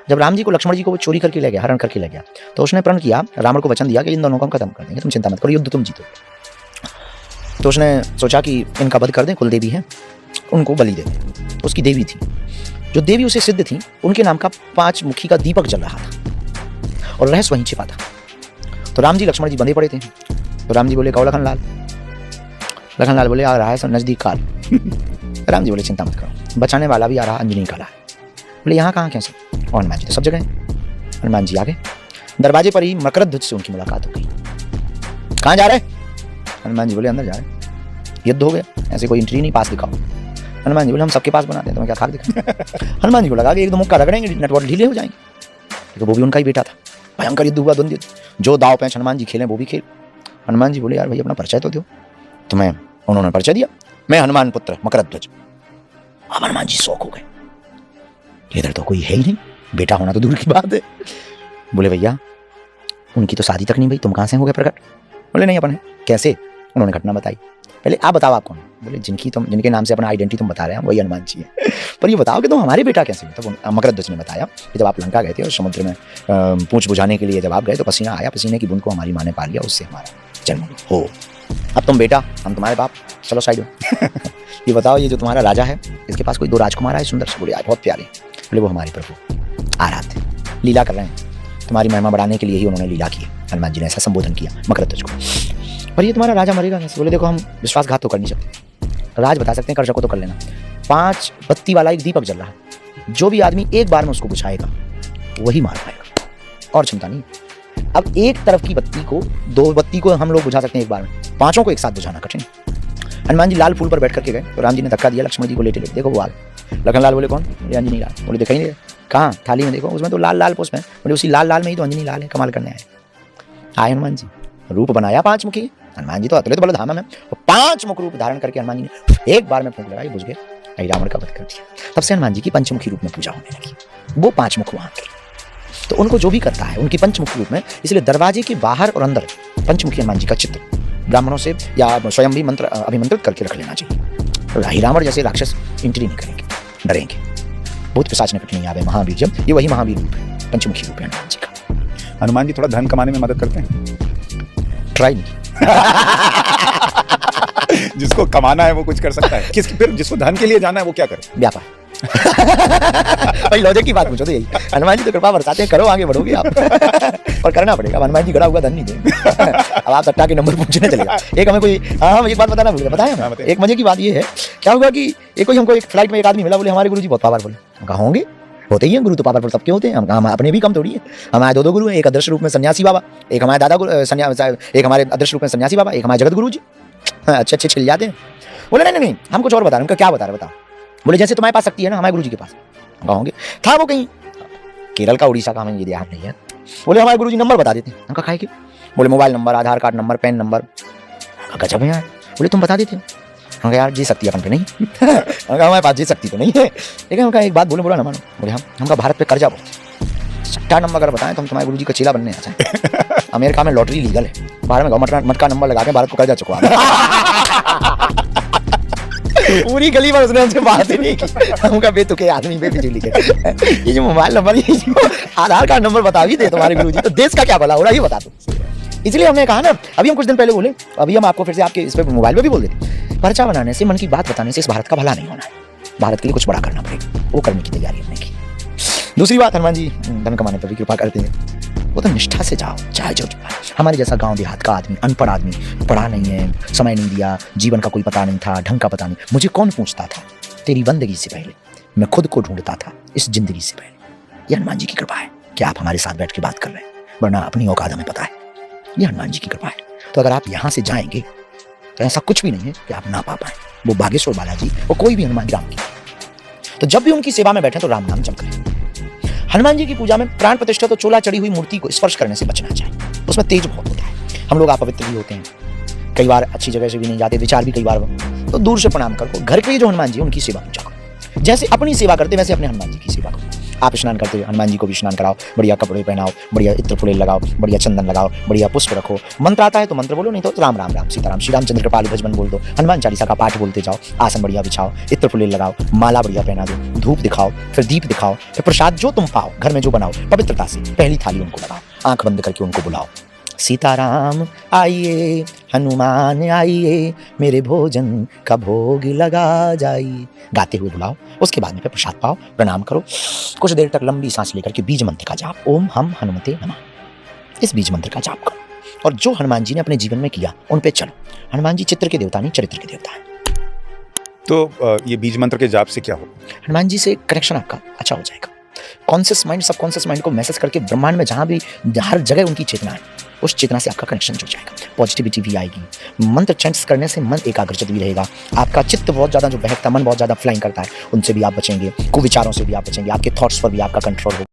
जब राम जी को लक्ष्मण जी को वो चोरी करके ले गया, हरण करके ले गया, तो उसने प्रण किया, रावण को वचन दिया कि इन दोनों को हम खत्म कर देंगे, तुम चिंता मत करो, युद्ध तुम जीतो। तो उसने सोचा कि इनका वध कर दें, कुल देवी हैं, उनको बलि दे दें। उसकी देवी थी, जो देवी उसे सिद्ध थी, उनके नाम का 5 मुखी का दीपक जल रहा था और रहस्य वहीं छिपा था। तो राम जी लक्ष्मण जी बंधे पड़े थे। तो राम जी बोले कहो लखनलाल। लखनलाल बोले आ रहा है नजदीक काल। राम जी बोले चिंता मत करो, बचाने वाला भी आ रहा, अंजनी काला है। बोले यहाँ कहाँ कैसे? और हनुमान जी तो सब जगह हैं। हनुमान जी आ गए, दरवाजे पर ही मकरध्वज से उनकी मुलाकात हो गई। कहाँ जा रहे? हनुमान जी बोले अंदर जा रहे, युद्ध हो गया, ऐसे कोई एंट्री नहीं, पास दिखाओ। हनुमान जी बोले हम सबके पास बनाते हैं, तुम्हें क्या खाक दिखा। हनुमान जी को लगा कि एक दो मुक्का रगड़ेंगे, नटवर ढीले हो जाएंगे, क्योंकि वो भी उनका ही बेटा था। भयंकर युद्ध हुआ, द्वंद्व, जो दाव पैंच हनुमान जी खेले वो भी खेल। हनुमान जी बोले यार भाई अपना परिचय तो दो। तुम्हें उन्होंने परिचय दिया, मैं हनुमान पुत्र मकरध्वज। अब हनुमान जी शौक हो गए, इधर तो कोई है ही नहीं, बेटा होना तो दूर की बात है। बोले भैया उनकी तो शादी तक नहीं भाई, तुम कहाँ से हो गए प्रकट? बोले नहीं अपन है। कैसे? उन्होंने घटना बताई। पहले आप बताओ आप कौन? बोले जिनके नाम से अपना आइडेंटिटी तुम बता रहे हैं वही हनुमान जी है। पर ये बताओ कि तुम हमारे बेटा कैसे? तब मकरध्वज ने बताया कि जब आप लंका गए थे और समुद्र में पूंछ बुझाने के लिए जब आप गए तो पसीना आया, पसीने की बूंद को हमारी माँ ने पा लिया, उससे हमारा जन्म हो। अब तुम बेटा, हम तुम्हारे बाप, चलो साइड हो। ये बताओ ये जो तुम्हारा राजा है, इसके पास कोई 2 राजकुमार है सुंदर से? बोले यार बहुत प्यारे। बोले वो हमारे प्रभु आराध्य लीला कर रहे हैं, तुम्हारी महिमा बढ़ाने के लिए ही उन्होंने लीला की। हनुमान जी ने ऐसा संबोधन किया मकरध्वज को। पर ये तुम्हारा राजा मरेगा कैसे? बोले देखो हम विश्वासघात तो कर नहीं सकते, राज बता सकते हैं, कर सको तो कर लेना। 5 बत्ती वाला एक दीपक जल रहा है, जो भी आदमी एक बार में उसको बुझाएगा वही मार पाएगा, और क्षमता नहीं। अब एक तरफ की बत्ती को, 2 बत्ती को हम लोग बुझा सकते हैं एक बार में, 5 को एक साथ बुझाना कठिन। हनुमान जी लाल फूल पर बैठ करके गए, तो राम जी ने धक्का दिया लक्ष्मण जी को, लेटे लेटे देखो वो आ गए। लखनलाल बोले कौन? बोले अंजनी लाल। बोले दिखाई नहीं दे, कहाँ? थाली में देखो, उसमें तो लाल लाल पुष्प है। बोले उसी लाल लाल में ही तो अंजनी लाल है, कमाल करने आए हनुमान जी। रूप बनाया 5 मुखी, हनुमान जी तो अतुलित बल धामा में, 5 मुख रूप धारण करके हनुमान जी ने एक बार में फूंक लगाई, बुझ गए, रावण का वध कर दिया। तब से हनुमान जी की पंचमुखी रूप में पूजा होने लगी, वो 5 मुख वहां के। तो उनको जो भी करता है उनकी पंचमुखी रूप में, इसलिए दरवाजे के बाहर और अंदर पंचमुखी हनुमान जी का चित्र ब्राह्मणों से या स्वयं भी मंत्र अभिमंत्रित करके रख लेना चाहिए। रावण जैसे राक्षस एंट्री नहीं करेंगे, डरेंगे। बहुत पिशाच निकट नहीं आवे महावीर, जब ये वही महावीर रूप है, पंचमुखी रूप है हनुमान जी का। हनुमान जी थोड़ा धन कमाने में मदद करते हैं? ट्राई नहीं। जिसको कमाना है वो कुछ कर सकता है, फिर जिसको धन के लिए जाना है वो क्या करे? व्यापार। भाई लॉजिक की बात पूछो तो यही, हनुमान जी तो कृपा बरसाते हैं, करो आगे बढ़ोगे आप। और करना पड़ेगा, हनुमान जी गड़ा हुआ धन नहीं देंगे। अब आप सट्टा के नंबर पूछने चलेगा। एक हमें कोई एक बात बताना भूल गया, बताया एक मजे की बात ये है, क्या हुआ कि एक कोई हमको एक फ्लाइट में एक आदमी मिला, बोले हमारे गुरुजी बहुत पावरफुल। कहा होंगे, होते ही हैं गुरु तो पावरफुल सबके होते हैं, हम अपने भी कम थोड़ी है। हमारे 2 गुरु हैं, एक आदर्श रूप में सन्यासी बाबा, एक हमारे दादा एक हमारे आदर्श रूप में सन्यासी बाबा, एक हमारे जगत गुरु जी। अच्छे छिल जाते हैं। बोले नहीं हम कुछ और बता रहे हैं। क्या बता रहे बताओ? बोले जैसे तुम्हारे पास शक्ति है ना हमारे गुरुजी के पास। कहोगे था वो कहीं केरल का, उड़ीसा का, हमें ये ध्यान नहीं है। बोले हमारे गुरुजी नंबर बता देते हैं। हम कहा कि? बोले मोबाइल नंबर, आधार कार्ड नंबर, पैन नंबर। गजब है यार। बोले तुम बता देते हो? हम कहा यार जी सकती है अपन पे नहीं। हम कहा हमारे पास जी सकती तो नहीं है, लेकिन हम कहा एक बात बोले, बोला ना मानो। बोले हम कहा भारत पे कर्जा बहुत, 6 नंबर अगर बताएं तो हम तुम्हारे गुरुजी का चेला बनने आ जाए। अमेरिका में लॉटरी लीगल है, बाहर में मटका नंबर लगा के भारत को कर्जा चुकवा। पूरी गली पर उसने हमसे बात ही नहीं की। हमका बेतुके आदमी बेफिजूली के ये जो मोबाइल नंबर, ये जो आधार कार्ड नंबर बता भी दे तुम्हारे गुरुजी, तो देश का क्या भला हो रहा है ये बता दो। इसलिए हमने कहा ना, अभी हम कुछ दिन पहले बोले, अभी हम आपको फिर से आपके इस पे मोबाइल पे भी बोल देते, पर्चा बनाने से, मन की बात बताने से इस भारत का भला नहीं होना है। भारत के लिए कुछ बड़ा करना पड़ेगा, वो करने की तैयारी हमने की। दूसरी बात, हनुमान जी धन कमाने पर भी कृपा करते हैं, वो तो निष्ठा से जाओ, चाहे जो हमारे जैसा गांव देहात का आदमी, अनपढ़ आदमी, पढ़ा नहीं है, समय नहीं दिया, जीवन का कोई पता नहीं था, ढंग का पता नहीं, मुझे कौन पूछता था? तेरी बंदगी से पहले मैं खुद को ढूंढता था, इस जिंदगी से पहले। ये हनुमान जी की कृपा है कि आप हमारे साथ बैठ के बात कर रहे हैं, वरना अपनी औकात हमें पता है। ये हनुमान जी की कृपा है। तो अगर आप यहाँ से जाएंगे तो ऐसा कुछ भी नहीं है कि आप ना पा पाए वो बागेश्वर बालाजी और कोई भी हनुमान राम की। तो जब भी उनकी सेवा में बैठे तो राम नाम जप करें। हनुमान जी की पूजा में प्राण प्रतिष्ठा तो चोला चढ़ी हुई मूर्ति को स्पर्श करने से बचना चाहिए, उसमें तेज बहुत होता है। हम लोग अपवित्र भी होते हैं, कई बार अच्छी जगह से भी नहीं जाते, विचार भी कई बार, तो दूर से प्रणाम करो। घर पे जो हनुमान जी उनकी सेवा पूजा करो, जैसे अपनी सेवा करते वैसे अपने हनुमान जी की सेवा करो। आप स्नान करते हो, हनुमान जी को भी स्नान कराओ, बढ़िया कपड़े पहनाओ, बढ़िया इत्र फुलेल लगाओ, बढ़िया चंदन लगाओ, बढ़िया पुष्प रखो। मंत्र आता है तो मंत्र बोलो, नहीं तो राम राम राम सीताराम, श्री रामचंद्र कृपालु भजन बोल दो, हनुमान चालीसा का पाठ बोलते जाओ, आसन बढ़िया बिछाओ, इत्र फुलेल लगाओ, माला बढ़िया पहना दो, धूप दिखाओ, फिर दीप दिखाओ, फिर प्रसाद जो तुम पाओ घर में जो बनाओ पवित्रता से पहली थाली उनको लगाओ, आंख बंद करके उनको बुलाओ, सीताराम आइए, हनुमान आइए, मेरे भोजन का भोग लगा जाइए, गाते हुए बुलाओ। उसके बाद में फिर प्रसाद पाओ, प्रणाम करो, कुछ देर तक लंबी सांस लेकर के बीज मंत्र का जाप, ओम हम हनुमते नमः, इस बीज मंत्र का जाप करो। और जो हनुमान जी ने अपने जीवन में किया उन पे चलो। हनुमान जी चित्र के देवता नहीं, चरित्र के देवता हैं। तो ये बीज मंत्र के जाप से क्या हो? हनुमान जी से कनेक्शन आपका अच्छा हो जाएगा। कॉन्शियस माइंड सबकॉन्शियस माइंड को मैसेज करके ब्रह्मांड में जहां भी हर जगह उनकी चेतना है, उस चेतना से आपका कनेक्शन जुड़ जाएगा, पॉजिटिविटी भी आएगी। मंत्र चैंट्स करने से मन एकाग्रचित भी रहेगा। आपका चित्त बहुत ज़्यादा जो बहकता, मन बहुत ज़्यादा फ्लाइंग करता है, उनसे भी आप बचेंगे, कुविचारों से भी आप बचेंगे, आपके थॉट्स पर भी आपका कंट्रोल होगा।